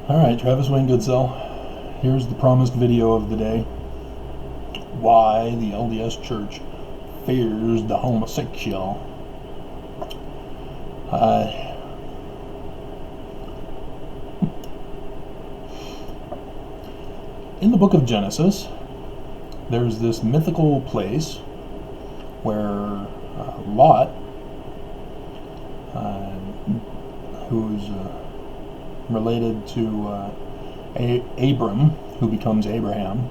Alright, Travis Wayne Goodsell. Here's the promised video of the day. Why the LDS Church fears the homosexual. In the book of Genesis, there's this mythical place where Lot, who's related to Abram, who becomes Abraham,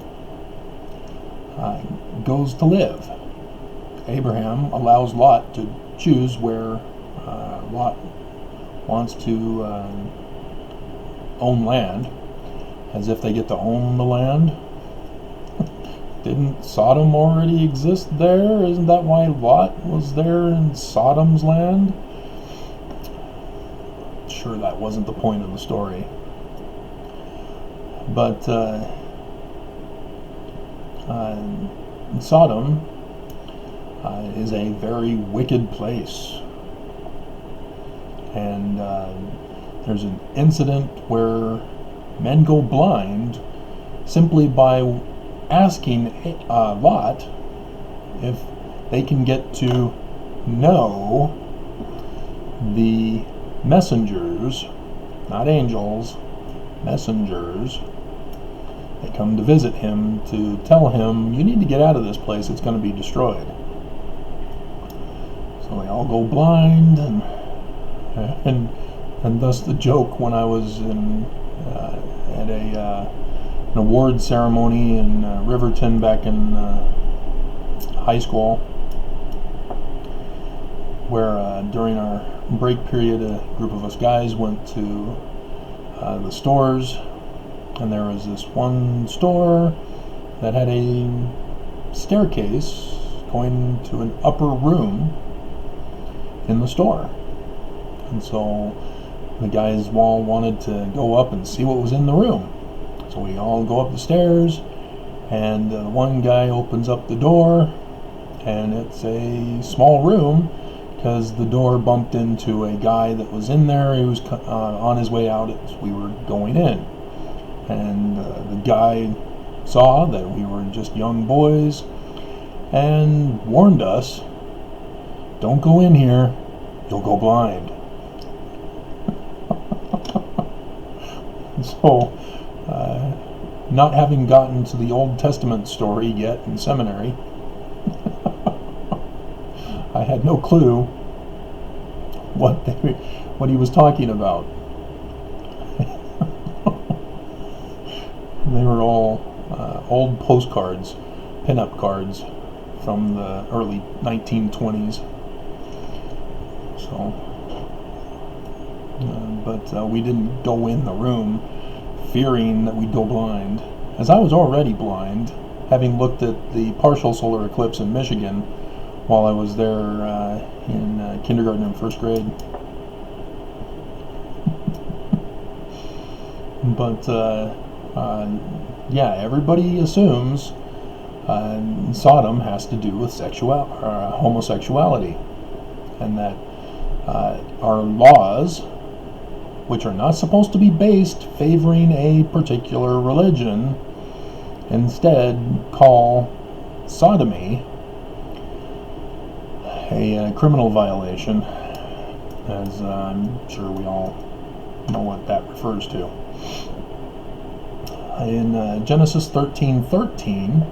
goes to live. Abraham allows Lot to choose where Lot wants to own land, as if they get to own the land. Didn't Sodom already exist there? Isn't that why Lot was there in Sodom's land? Sure, that wasn't the point of the story. But Sodom is a very wicked place. And there's an incident where men go blind simply by asking Lot if they can get to know the messengers, not angels, messengers. They come to visit him to tell him, you need to get out of this place, it's going to be destroyed. So they all go blind, and thus the joke when I was at an award ceremony in Riverton back in high school, where during our break period a group of us guys went to the stores, and there was this one store that had a staircase going to an upper room in the store. And so the guys all wanted to go up and see what was in the room. So we all go up the stairs, and one guy opens up the door, and it's a small room because the door bumped into a guy that was in there. He was on his way out as we were going in. And the guy saw that we were just young boys and warned us, don't go in here, you'll go blind. So, not having gotten to the Old Testament story yet in seminary, I had no clue what he was talking about. They were all old postcards, pinup cards from the early 1920s. So, but we didn't go in the room fearing that we'd go blind, as I was already blind, having looked at the partial solar eclipse in Michigan while I was there in kindergarten and first grade. But yeah, everybody assumes Sodom has to do with homosexuality, and that our laws, which are not supposed to be based favoring a particular religion, instead call sodomy a criminal violation, as I'm sure we all know what that refers to. In Genesis 13:13,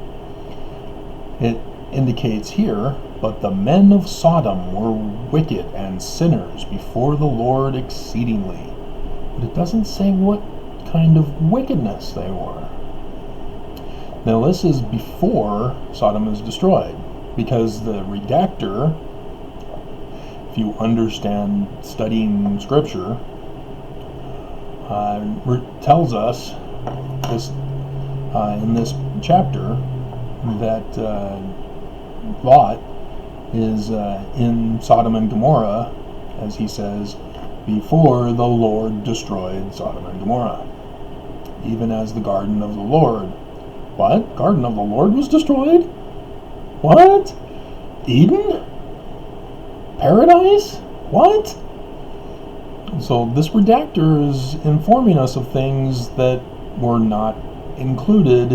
it indicates here, but the men of Sodom were wicked and sinners before the Lord exceedingly. But it doesn't say what kind of wickedness they were. Now this is before Sodom is destroyed, because the redactor, if you understand studying scripture, tells us this in this chapter that Lot is in Sodom and Gomorrah, as he says, before the Lord destroyed Sodom and Gomorrah, even as the garden of the Lord. What? Garden of the Lord was destroyed? What? Eden? Paradise? What? So this redactor is informing us of things that were not included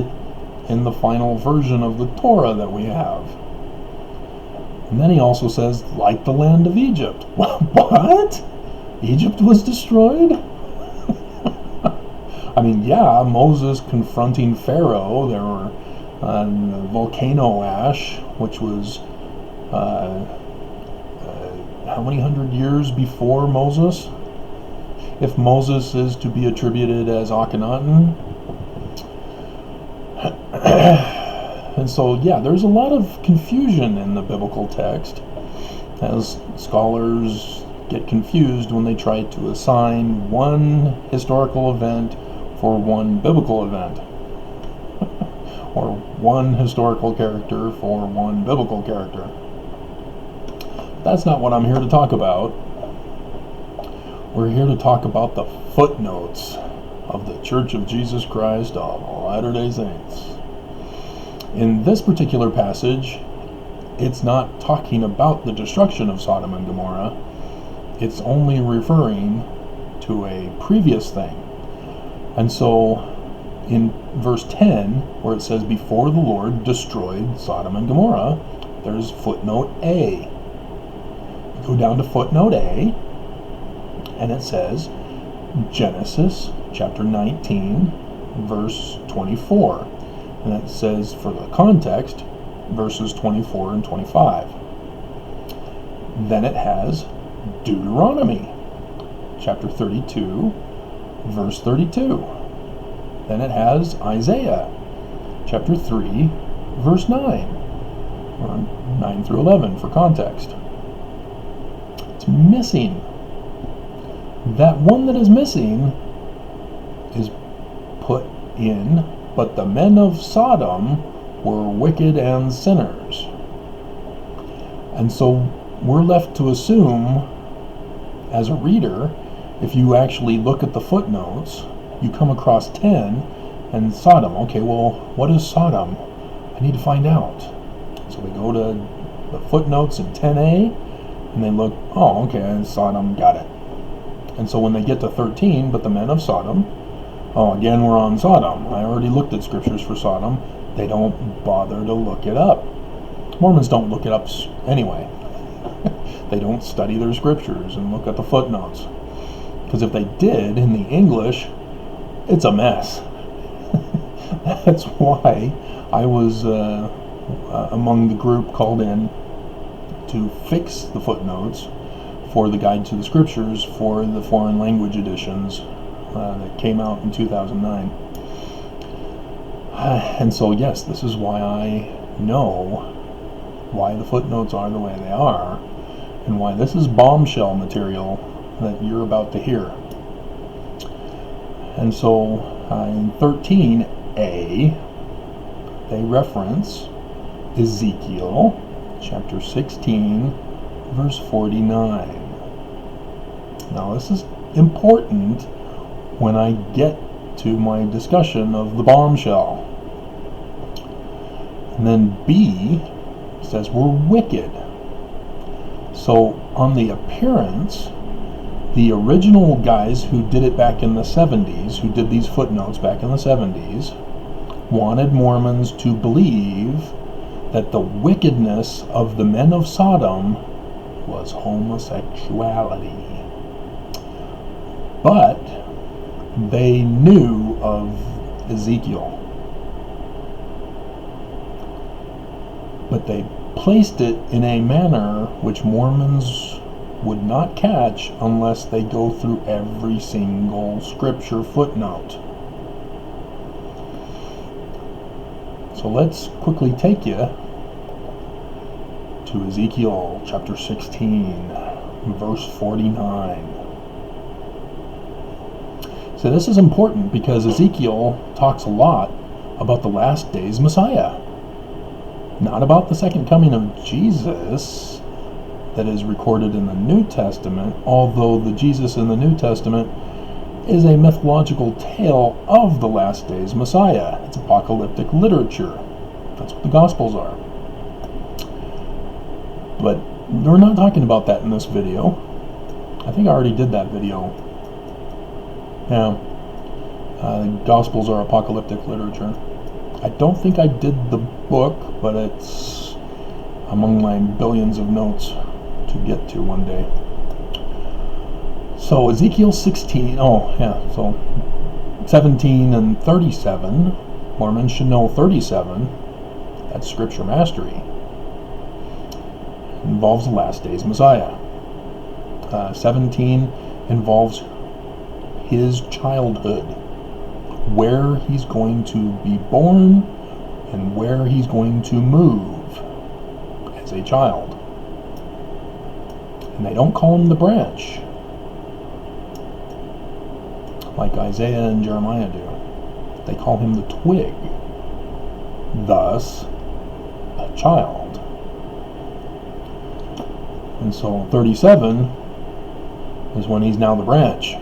in the final version of the Torah that we have. And then he also says, like the land of Egypt. What? Egypt was destroyed? I mean, yeah, Moses confronting Pharaoh. There were volcano ash, which was how many hundred years before Moses? If Moses is to be attributed as Akhenaten. And so, yeah, there's a lot of confusion in the biblical text, as scholars get confused when they try to assign one historical event for one biblical event, or one historical character for one biblical character. That's not what I'm here to talk about. We're here to talk about the footnotes of the Church of Jesus Christ of Latter-day Saints. In this particular passage, it's not talking about the destruction of Sodom and Gomorrah. It's only referring to a previous thing. And so, in verse 10, where it says, before the Lord destroyed Sodom and Gomorrah, there's footnote A. You go down to footnote A, and it says, Genesis chapter 19, verse 24. And it says, for the context, verses 24 and 25. Then it has Deuteronomy chapter 32, verse 32. Then it has Isaiah chapter 3, verse 9, or 9 through 11 for context. It's missing. That one that is missing is put in, but the men of Sodom were wicked and sinners. And so we're left to assume, as a reader, if you actually look at the footnotes, you come across 10 and Sodom. Okay, well, what is Sodom? I need to find out. So they go to the footnotes in 10a, and they look, oh, okay, Sodom, got it. And so when they get to 13, but the men of Sodom, oh, again, we're on Sodom. I already looked at scriptures for Sodom. They don't bother to look it up. Mormons don't look it up anyway. They don't study their scriptures and look at the footnotes. Because if they did in the English, it's a mess. That's why I was among the group called in to fix the footnotes for the Guide to the Scriptures for the foreign language editions that came out in 2009. And so, yes, this is why I know why the footnotes are the way they are, and why this is bombshell material that you're about to hear. And so, in 13a, they reference Ezekiel chapter 16, verse 49. Now, this is important when I get to my discussion of the bombshell. And then B says we're wicked. So on the appearance, the original guys who did it back in the 70s, who did these footnotes back in the 70s, wanted Mormons to believe that the wickedness of the men of Sodom was homosexuality. But they knew of Ezekiel. But they placed it in a manner which Mormons would not catch unless they go through every single scripture footnote. So let's quickly take you to Ezekiel chapter 16, verse 49. So this is important because Ezekiel talks a lot about the last days Messiah. Not about the second coming of Jesus that is recorded in the New Testament, although the Jesus in the New Testament is a mythological tale of the last days Messiah. It's apocalyptic literature. That's what the Gospels are. But we're not talking about that in this video. I think I already did that video. Yeah. The Gospels are apocalyptic literature. I don't think I did the book, but it's among my billions of notes to get to one day. So Ezekiel 16, so 17 and 37, Mormons should know 37, that's scripture mastery, involves the last days Messiah. 17 involves his childhood, where he's going to be born and where he's going to move as a child. And they don't call him the branch like Isaiah and Jeremiah do. They call him the twig, thus a child. And so 37 is when he's now the branch.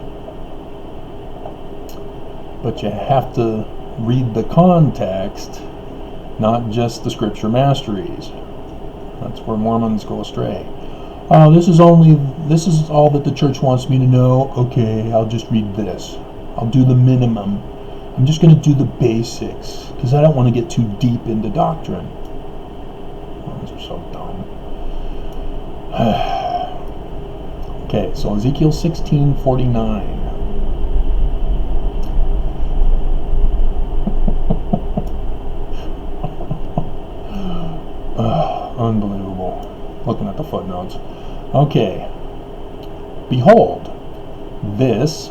But you have to read the context, not just the scripture masteries. That's where Mormons go astray. This is all that the church wants me to know. Okay, I'll just read this. I'll do the minimum. I'm just going to do the basics because I don't want to get too deep into doctrine. Mormons are so dumb. Okay, so Ezekiel 16:49. Unbelievable. Looking at the footnotes. Okay. Behold, this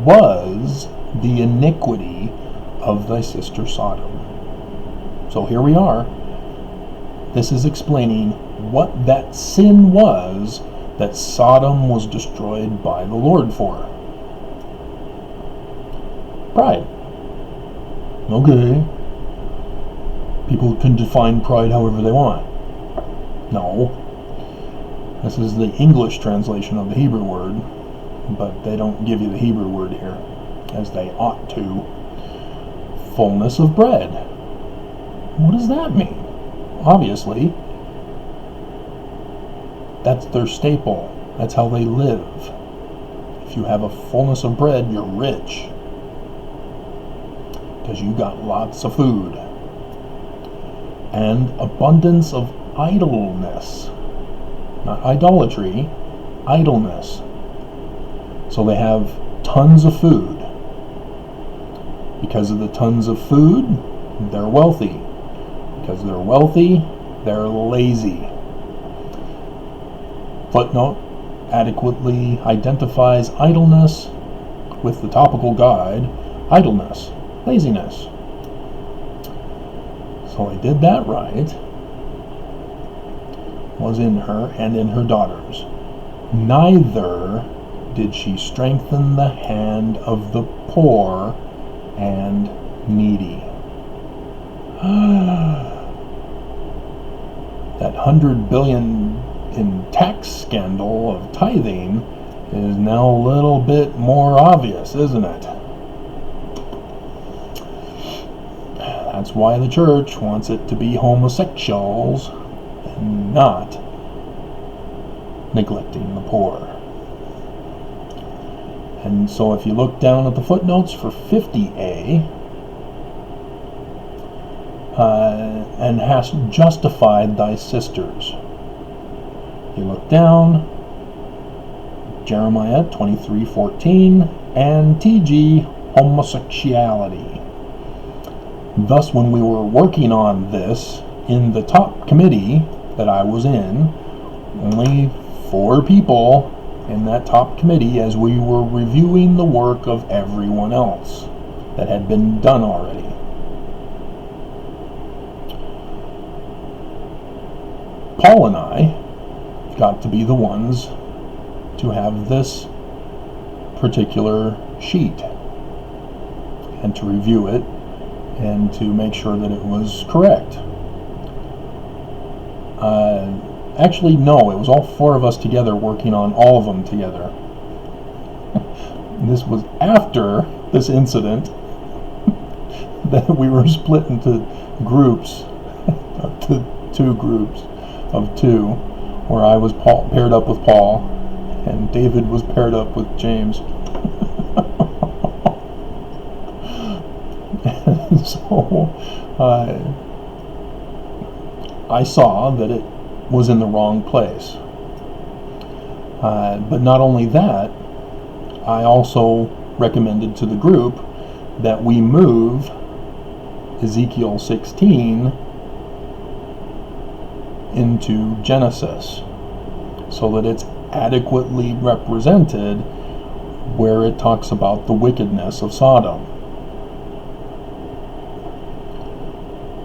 was the iniquity of thy sister Sodom. So here we are. This is explaining what that sin was that Sodom was destroyed by the Lord for. Pride. Okay. People can define pride however they want. No. This is the English translation of the Hebrew word, but they don't give you the Hebrew word here, as they ought to. Fullness of bread. What does that mean? Obviously, that's their staple. That's how they live. If you have a fullness of bread, you're rich, because you got lots of food. And abundance of idleness. Not idolatry, idleness. So they have tons of food. Because of the tons of food, they're wealthy. Because they're wealthy, they're lazy. Footnote adequately identifies idleness with the topical guide, idleness, laziness. So I did that right. Was in her and in her daughters. Neither did she strengthen the hand of the poor and needy. That 100 billion in tax scandal of tithing is now a little bit more obvious, isn't it? That's why the church wants it to be homosexuals and not neglecting the poor. And so if you look down at the footnotes for 50a, and hast justified thy sisters. You look down, Jeremiah 23:14, and TG, homosexuality. Thus, when we were working on this in the top committee that I was in, only 4 people in that top committee, as we were reviewing the work of everyone else that had been done already. Paul and I got to be the ones to have this particular sheet and to review it and to make sure that it was correct. Actually, no, it was all 4 of us together working on all of them together. This was after this incident that we were split into groups, to 2 groups of 2, where I was paired up with Paul, and David was paired up with James. And so I saw that it was in the wrong place. But not only that, I also recommended to the group that we move Ezekiel 16 into Genesis so that it's adequately represented where it talks about the wickedness of Sodom,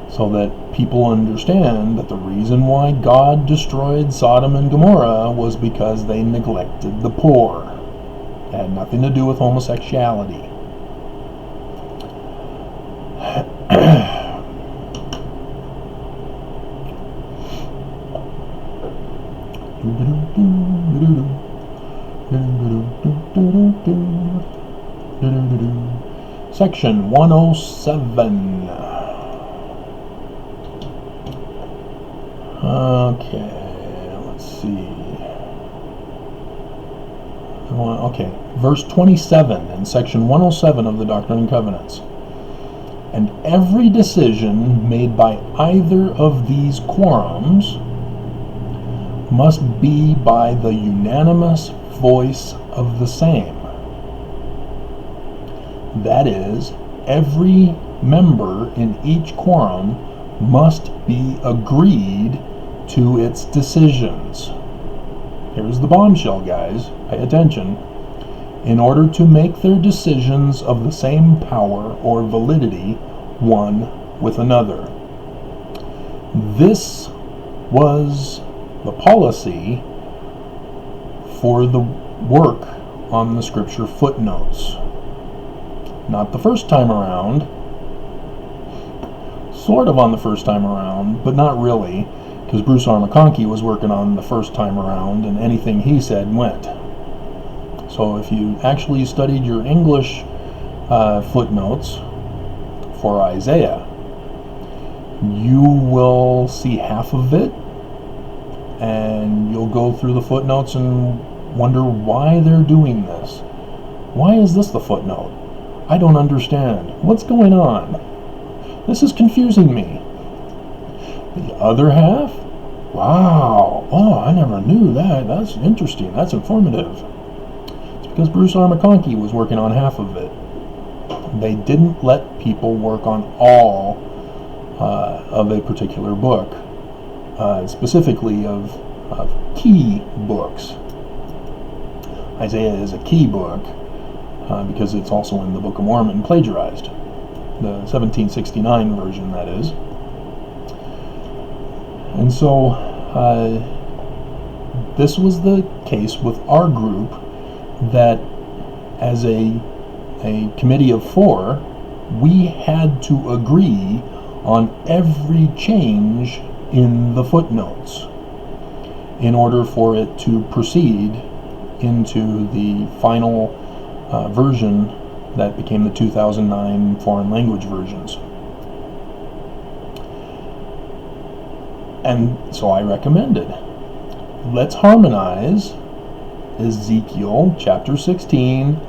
so that people understand that the reason why God destroyed Sodom and Gomorrah was because they neglected the poor. It had nothing to do with homosexuality. Section 107. Okay, let's see. Okay, verse 27 in section 107 of the Doctrine and Covenants. And every decision made by either of these quorums must be by the unanimous voice of the same. That is, every member in each quorum must be agreed to its decisions. Here's the bombshell, guys. Pay attention. In order to make their decisions of the same power or validity one with another. This was the policy for the work on the scripture footnotes. Not the first time around. Sort of on the first time around, but not really, because Bruce R. McConkie was working on the first time around, and anything he said went. So if you actually studied your English footnotes for Isaiah, you will see half of it, and you'll go through the footnotes and wonder why they're doing this. Why is this the footnote? I don't understand. What's going on? This is confusing me. The other half? Wow. Oh, I never knew that. That's interesting. That's informative. It's because Bruce R. McConkie was working on half of it. They didn't let people work on all of a particular book, specifically of key books. Isaiah is a key book because it's also in the Book of Mormon, plagiarized. The 1769 version, that is. And so this was the case with our group, that as a committee of 4, we had to agree on every change in the footnotes in order for it to proceed into the final version that became the 2009 foreign language versions. And so I recommended, let's harmonize Ezekiel chapter 16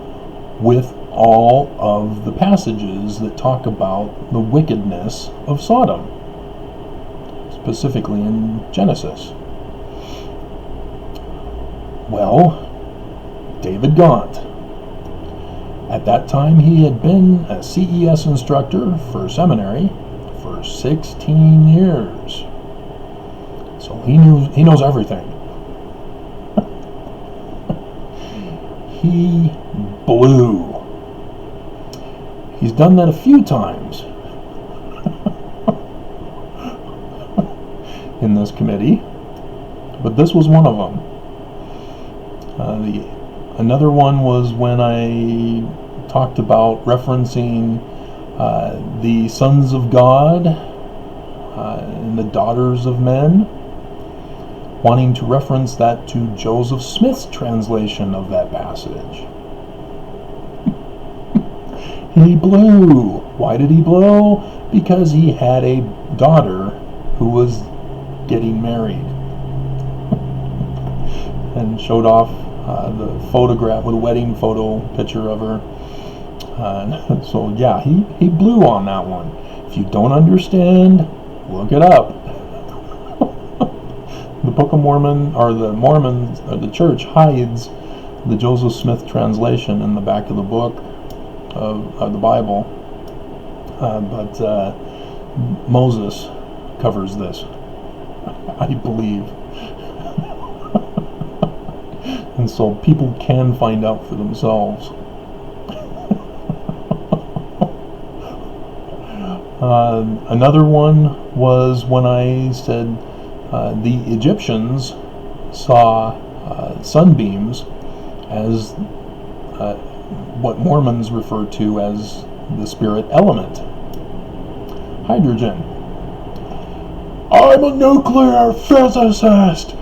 with all of the passages that talk about the wickedness of Sodom, specifically in Genesis. Well, David Gaunt. At that time, he had been a CES instructor for seminary for 16 years. So he knows everything. He blew. He's done that a few times in this committee, but this was one of them. Another one was when I talked about referencing the sons of God and the daughters of men, wanting to reference that to Joseph Smith's translation of that passage. He blew. Why did he blow? Because he had a daughter who was getting married and showed off the photograph with a wedding photo picture of her. So yeah, he blew on that one. If you don't understand, look it up. The Book of Mormon, or the Mormons, or the church hides the Joseph Smith translation in the back of the book of the Bible, but Moses covers this, I believe. And so people can find out for themselves. Another one was when I said the Egyptians saw sunbeams as what Mormons refer to as the spirit element. Hydrogen. I'm a nuclear physicist!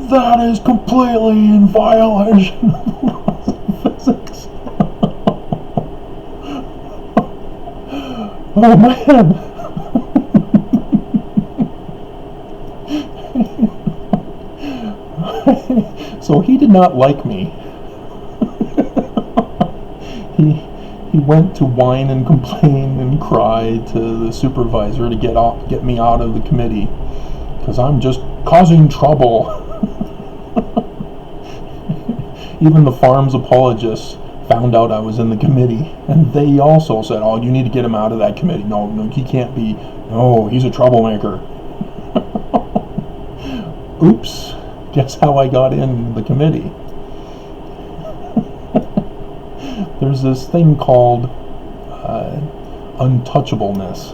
That is completely in violation of the laws of physics. Oh man! So he did not like me. He went to whine and complain and cry to the supervisor to get me out of the committee because I'm just causing trouble. Even the farm's apologists found out I was in the committee, and they also said, "Oh, you need to get him out of that committee. No, he can't be. No, he's a troublemaker." Oops! Guess how I got in the committee? There's this thing called untouchableness.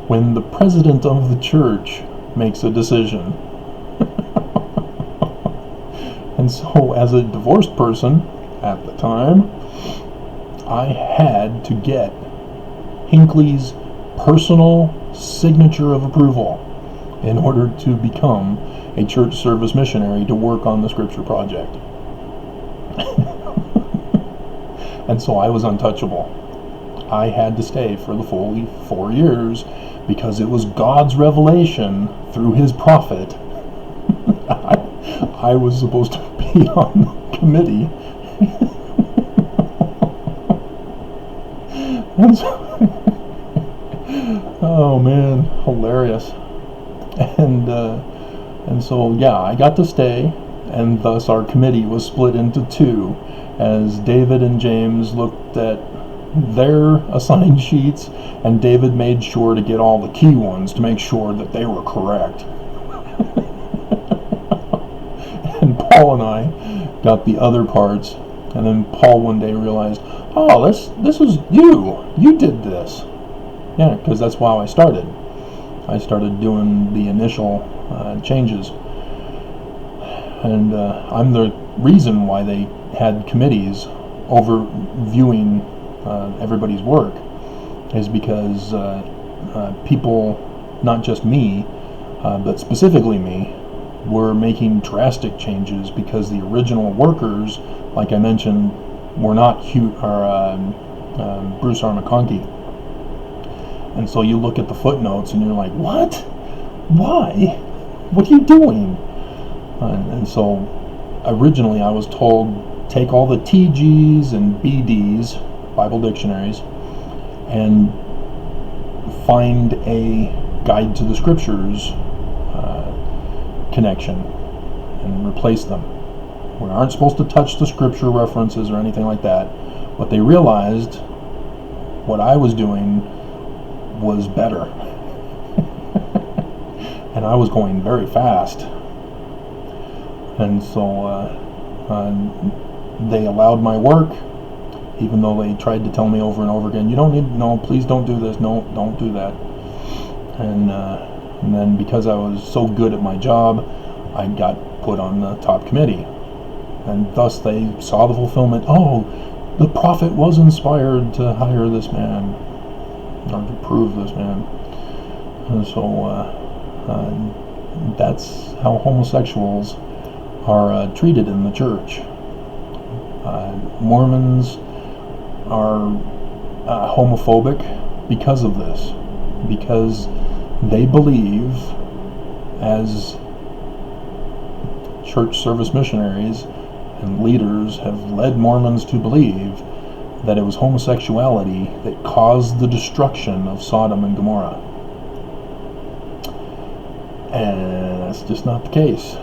When the president of the church makes a decision. And so, as a divorced person at the time, I had to get Hinckley's personal signature of approval in order to become a church service missionary to work on the Scripture Project. And so I was untouchable. I had to stay for the full 4 years because it was God's revelation through his prophet. I was supposed to be on the committee. And so, oh man, hilarious. And so yeah, I got to stay, and thus our committee was split into two as David and James looked at their assigned sheets, and David made sure to get all the key ones to make sure that they were correct. And Paul and I got the other parts, and then Paul one day realized, oh, this was you did this. Yeah, because that's why I started doing the initial changes, and I'm the reason why they had committees overviewing everybody's work, is because people, not just me, but specifically me, were making drastic changes because the original workers, like I mentioned, were not Bruce R. McConkie. And so you look at the footnotes and you're like, what? Why? What are you doing? And so originally I was told, take all the TGs and BDs, Bible dictionaries, and find a guide to the scriptures connection and replace them. We aren't supposed to touch the scripture references or anything like that. But they realized what I was doing was better. And I was going very fast. And so they allowed my work, even though they tried to tell me over and over again, you don't need, no, please don't do this, no, don't do that. And then because I was so good at my job, I got put on the top committee. And thus they saw the fulfillment. Oh, the prophet was inspired to hire this man, or to prove this man. And so that's how homosexuals are treated in the church. Mormons are homophobic because of this, because they believe, as church service missionaries and leaders have led Mormons to believe that it was homosexuality that caused the destruction of Sodom and Gomorrah. And that's just not the case.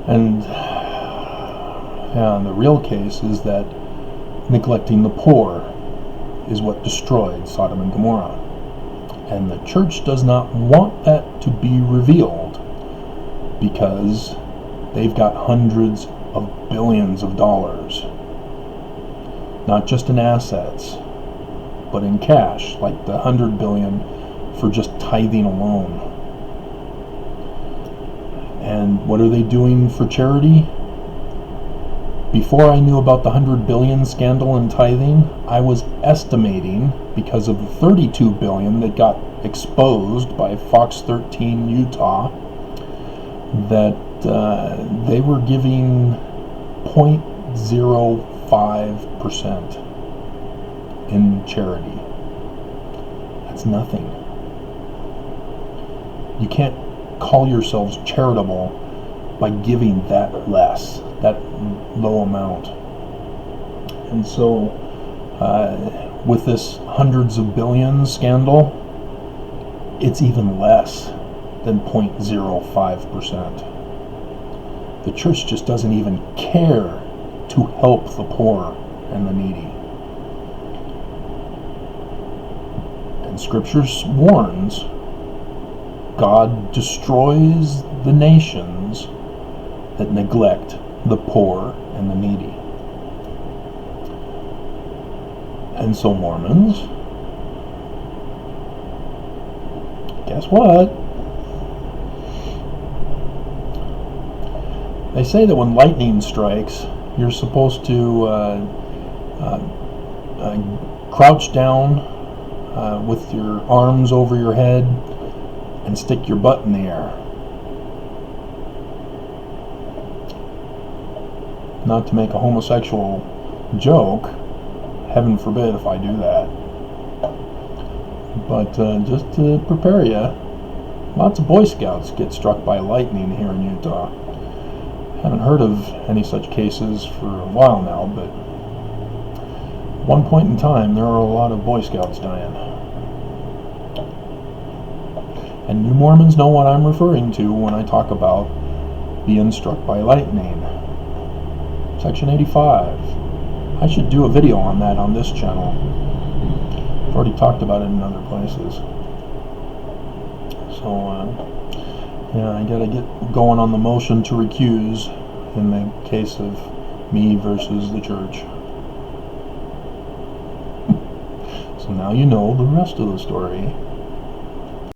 And the real case is that neglecting the poor is what destroyed Sodom and Gomorrah. And the church does not want that to be revealed because they've got hundreds of billions of dollars, not just in assets, but in cash, like the $100 billion for just tithing alone. And what are they doing for charity? Before I knew about the $100 billion scandal in tithing, I was estimating, because of the $32 billion that got exposed by Fox 13 Utah, that they were giving 0.05% in charity. That's nothing. You can't call yourselves charitable by giving that less, that low amount. And so with this hundreds of billions scandal, it's even less than 0.05%. The church just doesn't even care to help the poor and the needy. And Scripture warns, God destroys the nations that neglect the poor and the needy. And so Mormons, guess what? They say that when lightning strikes, you're supposed to crouch down with your arms over your head and stick your butt in the air. Not to make a homosexual joke, heaven forbid if I do that, but just to prepare you, lots of Boy Scouts get struck by lightning here in Utah. Haven't heard of any such cases for a while now, but at one point in time there are a lot of Boy Scouts dying. And you Mormons know what I'm referring to when I talk about being struck by lightning. Section 85. I should do a video on that on this channel. I've already talked about it in other places. So, I gotta get going on the motion to recuse in the case of me versus the church. So now you know the rest of the story.